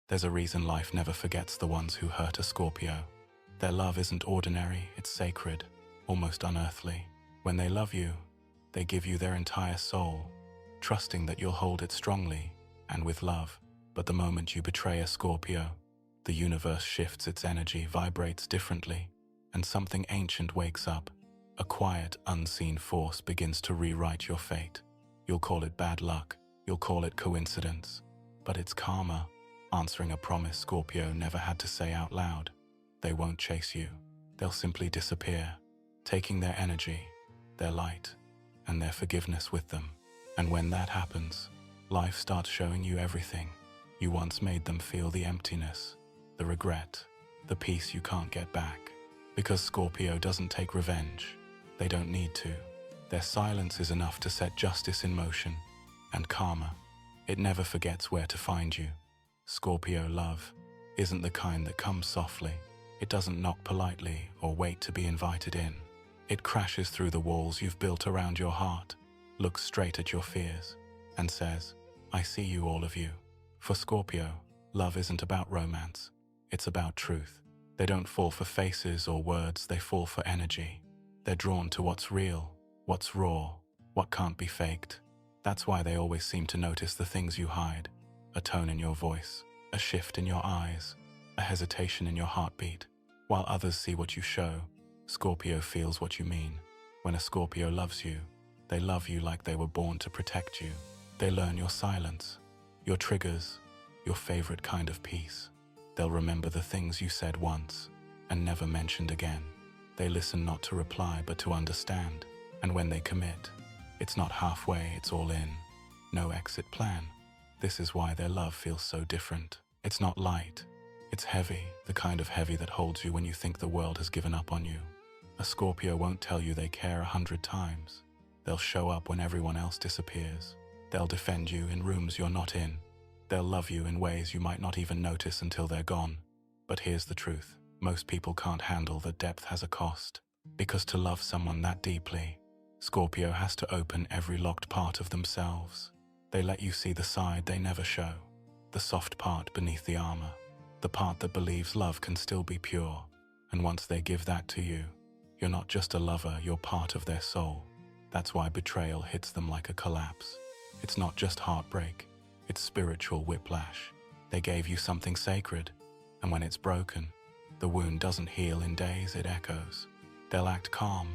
There's a reason life never forgets the ones who hurt a Scorpio. Their love isn't ordinary, it's sacred, almost unearthly. When they love you, they give you their entire soul, trusting that you'll hold it strongly and with love. But the moment you betray a Scorpio, the universe shifts its energy, vibrates differently, and something ancient wakes up. A quiet, unseen force begins to rewrite your fate. You'll call it bad luck, you'll call it coincidence, but it's karma, answering a promise Scorpio never had to say out loud. They won't chase you, they'll simply disappear, taking their energy, their light, and their forgiveness with them. And when that happens, life starts showing you everything you once made them feel: the emptiness, the regret, the peace you can't get back. Because Scorpio doesn't take revenge. They don't need to. Their silence is enough to set justice in motion. And karma, it never forgets where to find you. Scorpio love isn't the kind that comes softly. It doesn't knock politely or wait to be invited in. It crashes through the walls you've built around your heart, looks straight at your fears, and says, "I see you, all of you." For Scorpio, love isn't about romance. It's about truth. They don't fall for faces or words, they fall for energy. They're drawn to what's real, what's raw, what can't be faked. That's why they always seem to notice the things you hide: a tone in your voice, a shift in your eyes, a hesitation in your heartbeat. While others see what you show, Scorpio feels what you mean. When a Scorpio loves you, they love you like they were born to protect you. They learn your silence, your triggers, your favorite kind of peace. They'll remember the things you said once and never mentioned again. They listen not to reply but to understand. And when they commit, it's not halfway, it's all in. No exit plan. This is why their love feels so different. It's not light, it's heavy, the kind of heavy that holds you when you think the world has given up on you. A Scorpio won't tell you they care 100 times. They'll show up when everyone else disappears. They'll defend you in rooms you're not in. They'll love you in ways you might not even notice until they're gone. But here's the truth. Most people can't handle that depth has a cost. Because to love someone that deeply, Scorpio has to open every locked part of themselves. They let you see the side they never show. The soft part beneath the armor. The part that believes love can still be pure. And once they give that to you, you're not just a lover, you're part of their soul. That's why betrayal hits them like a collapse. It's not just heartbreak, it's spiritual whiplash. They gave you something sacred, and when it's broken, the wound doesn't heal in days, it echoes. They'll act calm,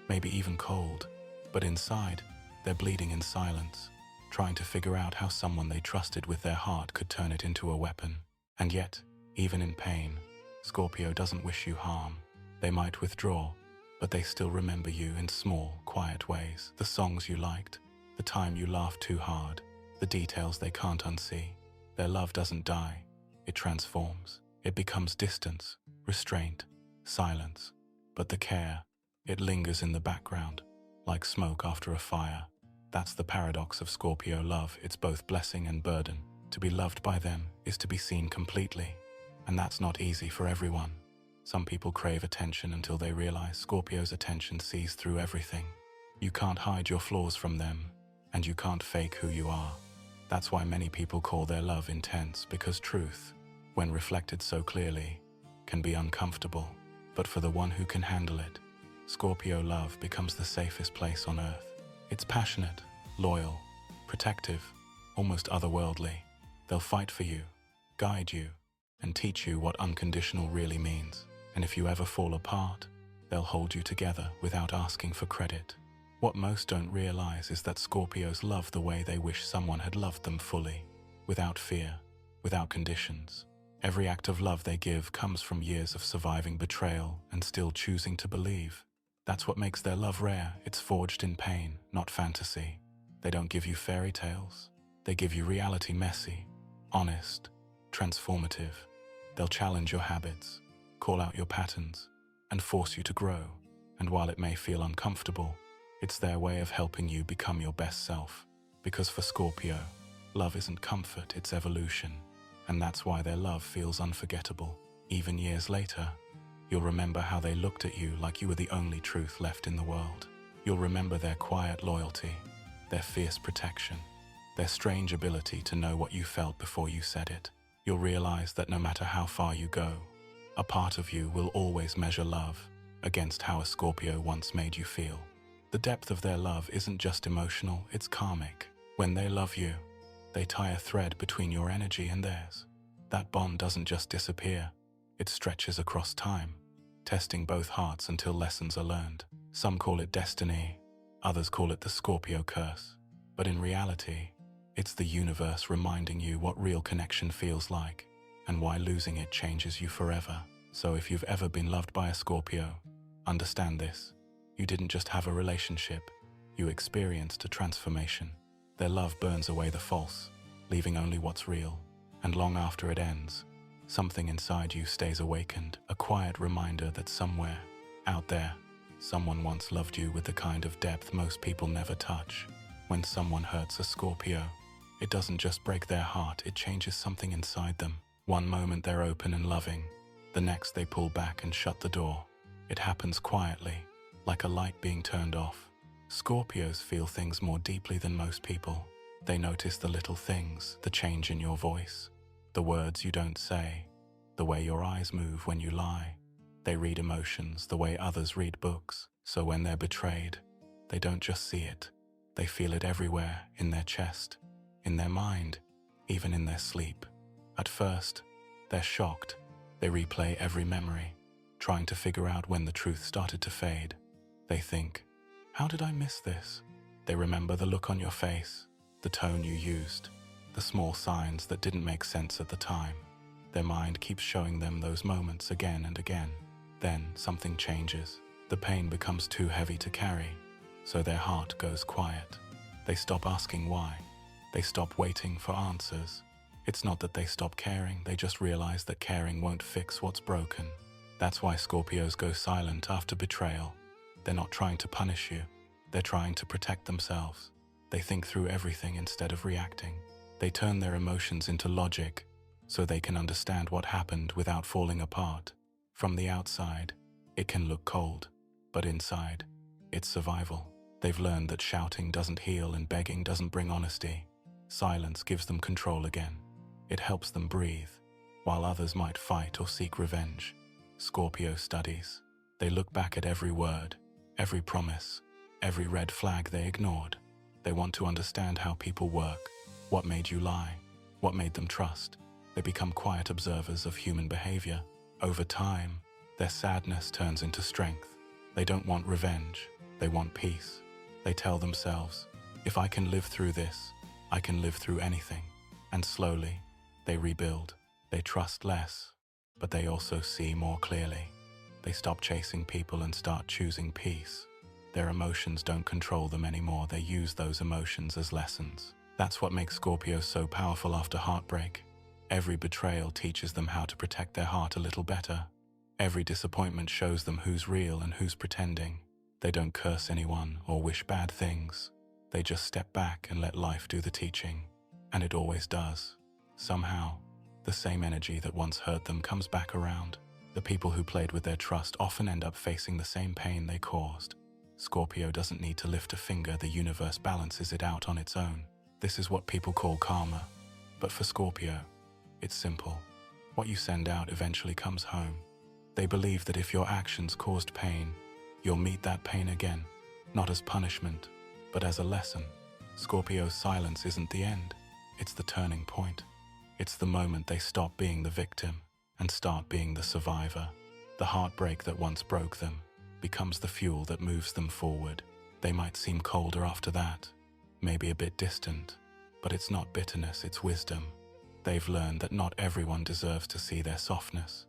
maybe even cold, but inside, they're bleeding in silence, trying to figure out how someone they trusted with their heart could turn it into a weapon. And yet, even in pain, Scorpio doesn't wish you harm. They might withdraw, but they still remember you in small, quiet ways. The songs you liked, the time you laughed too hard, the details they can't unsee. Their love doesn't die, it transforms. It becomes distance, restraint, silence. But the care, it lingers in the background, like smoke after a fire. That's the paradox of Scorpio love. It's both blessing and burden. To be loved by them is to be seen completely. And that's not easy for everyone. Some people crave attention until they realize Scorpio's attention sees through everything. You can't hide your flaws from them, and you can't fake who you are. That's why many people call their love intense, because truth, when reflected so clearly, can be uncomfortable. But for the one who can handle it, Scorpio love becomes the safest place on earth. It's passionate, loyal, protective, almost otherworldly. They'll fight for you, guide you, and teach you what unconditional really means. And if you ever fall apart, they'll hold you together without asking for credit. What most don't realize is that Scorpios love the way they wish someone had loved them fully, without fear, without conditions. Every act of love they give comes from years of surviving betrayal and still choosing to believe. That's what makes their love rare. It's forged in pain, not fantasy. They don't give you fairy tales. They give you reality, messy, honest, transformative. They'll challenge your habits, call out your patterns, and force you to grow. And while it may feel uncomfortable, it's their way of helping you become your best self. Because for Scorpio, love isn't comfort, it's evolution. And that's why their love feels unforgettable. Even years later, you'll remember how they looked at you like you were the only truth left in the world. You'll remember their quiet loyalty, their fierce protection, their strange ability to know what you felt before you said it. You'll realize that no matter how far you go, a part of you will always measure love against how a Scorpio once made you feel. The depth of their love isn't just emotional, it's karmic. When they love you, they tie a thread between your energy and theirs. That bond doesn't just disappear, it stretches across time, testing both hearts until lessons are learned. Some call it destiny, others call it the Scorpio curse. But in reality, it's the universe reminding you what real connection feels like and why losing it changes you forever. So if you've ever been loved by a Scorpio, understand this. You didn't just have a relationship, you experienced a transformation. Their love burns away the false, leaving only what's real. And long after it ends, something inside you stays awakened, a quiet reminder that somewhere, out there, someone once loved you with the kind of depth most people never touch. When someone hurts a Scorpio, it doesn't just break their heart, it changes something inside them. One moment they're open and loving, the next they pull back and shut the door. It happens quietly, like a light being turned off. Scorpios feel things more deeply than most people. They notice the little things, the change in your voice, the words you don't say, the way your eyes move when you lie. They read emotions the way others read books. So when they're betrayed, they don't just see it. They feel it everywhere, in their chest, in their mind, even in their sleep. At first, they're shocked. They replay every memory, trying to figure out when the truth started to fade. They think, how did I miss this? They remember the look on your face, the tone you used, the small signs that didn't make sense at the time. Their mind keeps showing them those moments again and again. Then something changes. The pain becomes too heavy to carry, so their heart goes quiet. They stop asking why. They stop waiting for answers. It's not that they stop caring, they just realize that caring won't fix what's broken. That's why Scorpios go silent after betrayal. They're not trying to punish you, they're trying to protect themselves. They think through everything instead of reacting. They turn their emotions into logic, so they can understand what happened without falling apart. From the outside, it can look cold, but inside, it's survival. They've learned that shouting doesn't heal and begging doesn't bring honesty. Silence gives them control again. It helps them breathe, while others might fight or seek revenge. Scorpio studies. They look back at every word, every promise, every red flag they ignored. They want to understand how people work, what made you lie, what made them trust. They become quiet observers of human behavior. Over time, their sadness turns into strength. They don't want revenge, they want peace. They tell themselves, if I can live through this, I can live through anything. And slowly, they rebuild. They trust less, but they also see more clearly. They stop chasing people and start choosing peace. Their emotions don't control them anymore, they use those emotions as lessons. That's what makes Scorpios so powerful after heartbreak. Every betrayal teaches them how to protect their heart a little better. Every disappointment shows them who's real and who's pretending. They don't curse anyone or wish bad things. They just step back and let life do the teaching. And it always does. Somehow, the same energy that once hurt them comes back around. The people who played with their trust often end up facing the same pain they caused. Scorpio doesn't need to lift a finger, the universe balances it out on its own. This is what people call karma. But for Scorpio, it's simple. What you send out eventually comes home. They believe that if your actions caused pain, you'll meet that pain again, not as punishment, but as a lesson. Scorpio's silence isn't the end, it's the turning point. It's the moment they stop being the victim and start being the survivor. The heartbreak that once broke them becomes the fuel that moves them forward. They might seem colder after that, maybe a bit distant, but it's not bitterness, it's wisdom. They've learned that not everyone deserves to see their softness.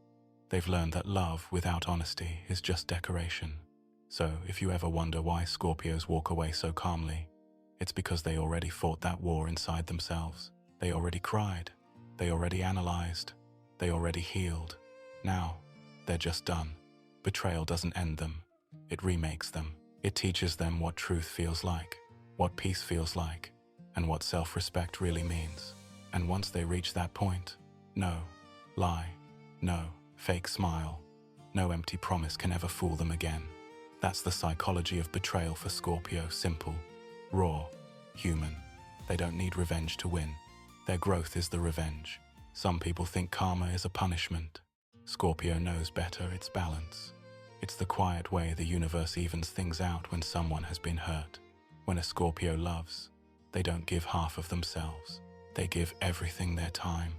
They've learned that love without honesty is just decoration. So if you ever wonder why Scorpios walk away so calmly, it's because they already fought that war inside themselves. They already cried. They already analyzed. They already healed. Now, they're just done. Betrayal doesn't end them. It remakes them. It teaches them what truth feels like, what peace feels like, and what self-respect really means. And once they reach that point, no lie, no fake smile, no empty promise can ever fool them again. That's the psychology of betrayal for Scorpio. Simple, raw, human. They don't need revenge to win. Their growth is the revenge. Some people think karma is a punishment. Scorpio knows better, it's balance. It's the quiet way the universe evens things out when someone has been hurt. When a Scorpio loves, they don't give half of themselves. They give everything: their time,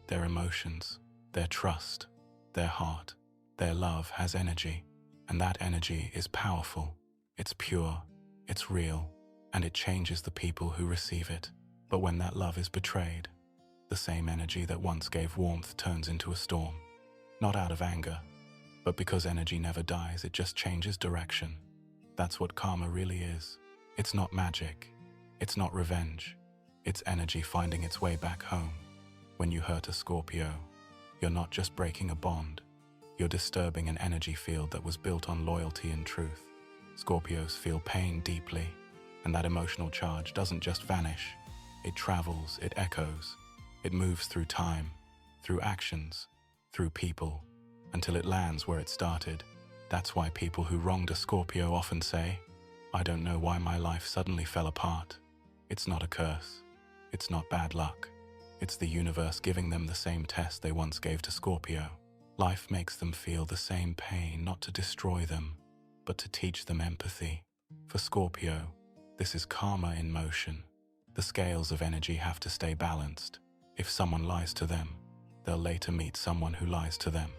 their emotions, their trust, their heart. Their love has energy, and that energy is powerful. It's pure, it's real, and it changes the people who receive it. But when that love is betrayed, the same energy that once gave warmth turns into a storm. Not out of anger, but because energy never dies, it just changes direction. That's what karma really is. It's not magic. It's not revenge. It's energy finding its way back home. When you hurt a Scorpio, you're not just breaking a bond. You're disturbing an energy field that was built on loyalty and truth. Scorpios feel pain deeply, and that emotional charge doesn't just vanish. It travels, it echoes. It moves through time, through actions, through people, until it lands where it started. That's why people who wronged a Scorpio often say, "I don't know why my life suddenly fell apart." It's not a curse. It's not bad luck. It's the universe giving them the same test they once gave to Scorpio. Life makes them feel the same pain, not to destroy them, but to teach them empathy. For Scorpio, this is karma in motion. The scales of energy have to stay balanced. If someone lies to them, they'll later meet someone who lies to them.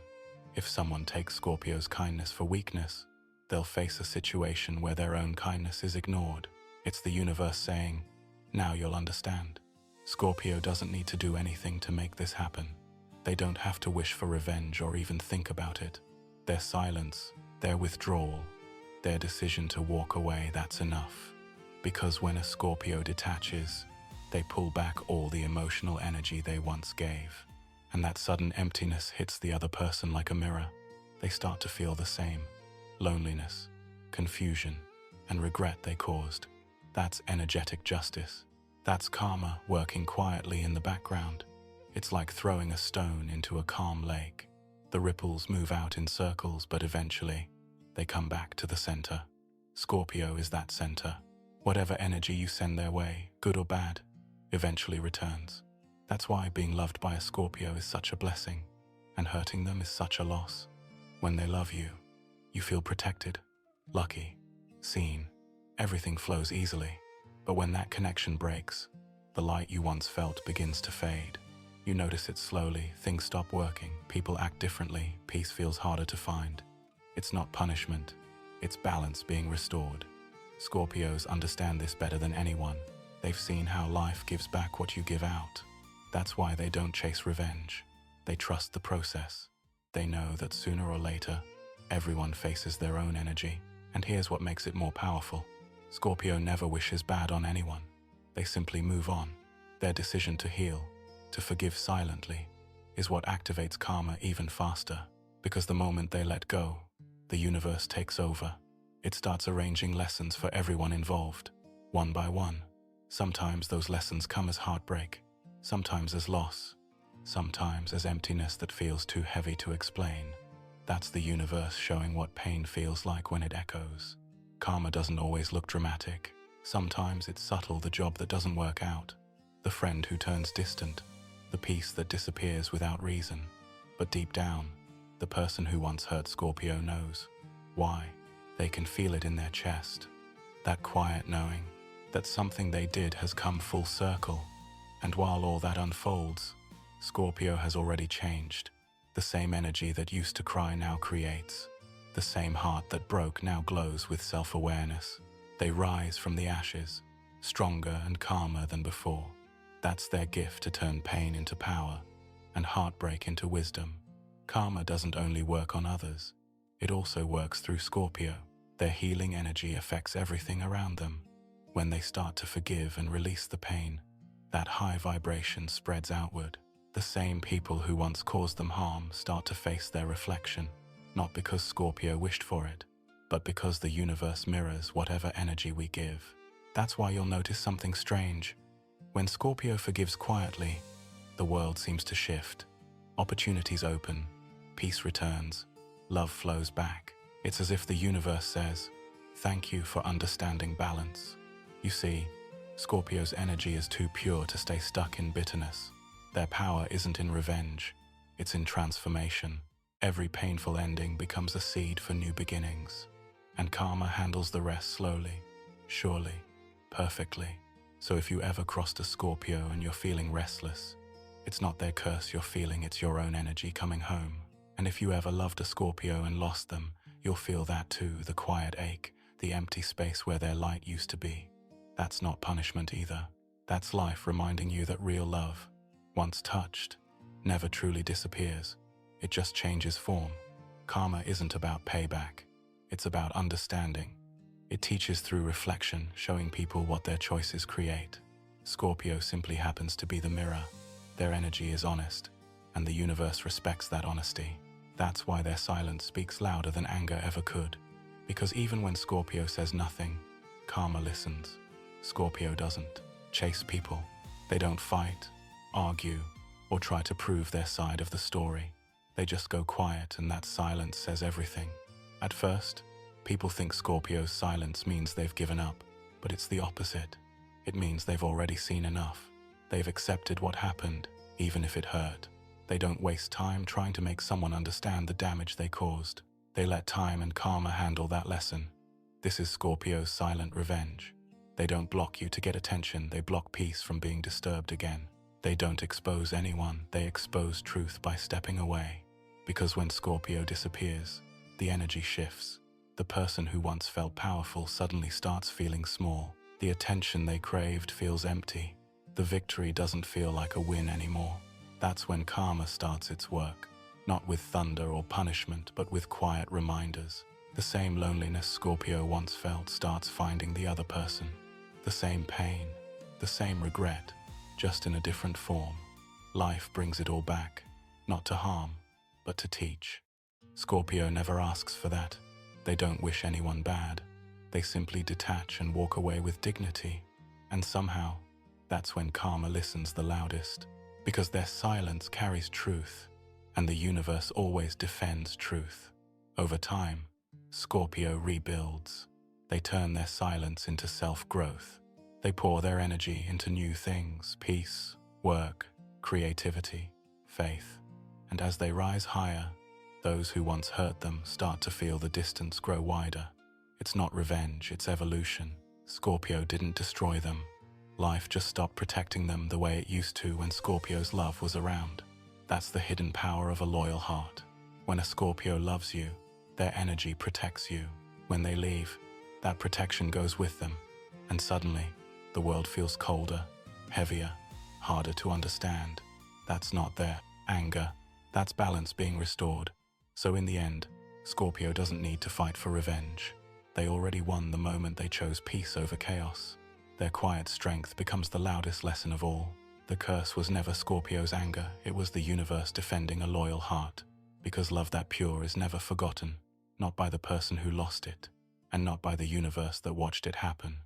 If someone takes Scorpio's kindness for weakness, they'll face a situation where their own kindness is ignored. It's the universe saying, "Now you'll understand." Scorpio doesn't need to do anything to make this happen. They don't have to wish for revenge or even think about it. Their silence, their withdrawal, their decision to walk away, that's enough. Because when a Scorpio detaches, they pull back all the emotional energy they once gave. And that sudden emptiness hits the other person like a mirror. They start to feel the same loneliness, confusion, and regret they caused. That's energetic justice. That's karma working quietly in the background. It's like throwing a stone into a calm lake. The ripples move out in circles, but eventually, they come back to the center. Scorpio is that center. Whatever energy you send their way, good or bad, eventually returns. That's why being loved by a Scorpio is such a blessing, and hurting them is such a loss. When they love you, you feel protected, lucky, seen. Everything flows easily. But when that connection breaks, the light you once felt begins to fade. You notice it slowly, things stop working, people act differently, peace feels harder to find. It's not punishment, it's balance being restored. Scorpios understand this better than anyone. They've seen how life gives back what you give out. That's why they don't chase revenge. They trust the process. They know that sooner or later, everyone faces their own energy. And here's what makes it more powerful. Scorpio never wishes bad on anyone. They simply move on. Their decision to heal, to forgive silently, is what activates karma even faster. Because the moment they let go, the universe takes over. It starts arranging lessons for everyone involved, one by one. Sometimes those lessons come as heartbreak, sometimes as loss, sometimes as emptiness that feels too heavy to explain. That's the universe showing what pain feels like when it echoes. Karma doesn't always look dramatic. Sometimes it's subtle, the job that doesn't work out, the friend who turns distant, the peace that disappears without reason. But deep down, the person who once hurt Scorpio knows why. They can feel it in their chest, that quiet knowing that something they did has come full circle. And while all that unfolds, Scorpio has already changed. The same energy that used to cry now creates. The same heart that broke now glows with self-awareness. They rise from the ashes, stronger and calmer than before. That's their gift, to turn pain into power and heartbreak into wisdom. Karma doesn't only work on others, it also works through Scorpio. Their healing energy affects everything around them. When they start to forgive and release the pain, that high vibration spreads outward. The same people who once caused them harm start to face their reflection, not because Scorpio wished for it, but because the universe mirrors whatever energy we give. That's why you'll notice something strange. When Scorpio forgives quietly, the world seems to shift. Opportunities open, peace returns, love flows back. It's as if the universe says, "Thank you for understanding balance." You see, Scorpio's energy is too pure to stay stuck in bitterness. Their power isn't in revenge, it's in transformation. Every painful ending becomes a seed for new beginnings. And karma handles the rest slowly, surely, perfectly. So if you ever crossed a Scorpio and you're feeling restless, it's not their curse you're feeling, it's your own energy coming home. And if you ever loved a Scorpio and lost them, you'll feel that too, the quiet ache, the empty space where their light used to be. That's not punishment either. That's life reminding you that real love, once touched, never truly disappears. It just changes form. Karma isn't about payback. It's about understanding. It teaches through reflection, showing people what their choices create. Scorpio simply happens to be the mirror. Their energy is honest, and the universe respects that honesty. That's why their silence speaks louder than anger ever could. Because even when Scorpio says nothing, karma listens. Scorpio doesn't chase people. They don't fight, argue, or try to prove their side of the story. They just go quiet, and that silence says everything. At first, people think Scorpio's silence means they've given up, but it's the opposite. It means they've already seen enough. They've accepted what happened, even if it hurt. They don't waste time trying to make someone understand the damage they caused. They let time and karma handle that lesson. This is Scorpio's silent revenge. They don't block you to get attention, they block peace from being disturbed again. They don't expose anyone, they expose truth by stepping away. Because when Scorpio disappears, the energy shifts. The person who once felt powerful suddenly starts feeling small. The attention they craved feels empty. The victory doesn't feel like a win anymore. That's when karma starts its work. Not with thunder or punishment, but with quiet reminders. The same loneliness Scorpio once felt starts finding the other person. The same pain, the same regret, just in a different form. Life brings it all back, not to harm, but to teach. Scorpio never asks for that. They don't wish anyone bad. They simply detach and walk away with dignity. And somehow, that's when karma listens the loudest, because their silence carries truth, and the universe always defends truth. Over time, Scorpio rebuilds. They turn their silence into self-growth. They pour their energy into new things: peace, work, creativity, faith. And as they rise higher, those who once hurt them start to feel the distance grow wider. It's not revenge, it's evolution. Scorpio didn't destroy them. Life just stopped protecting them the way it used to when Scorpio's love was around. That's the hidden power of a loyal heart. When a Scorpio loves you, their energy protects you. When they leave, that protection goes with them. And suddenly, the world feels colder, heavier, harder to understand. That's not their anger. That's balance being restored. So in the end, Scorpio doesn't need to fight for revenge. They already won the moment they chose peace over chaos. Their quiet strength becomes the loudest lesson of all. The curse was never Scorpio's anger, it was the universe defending a loyal heart. Because love that pure is never forgotten, not by the person who lost it, and not by the universe that watched it happen.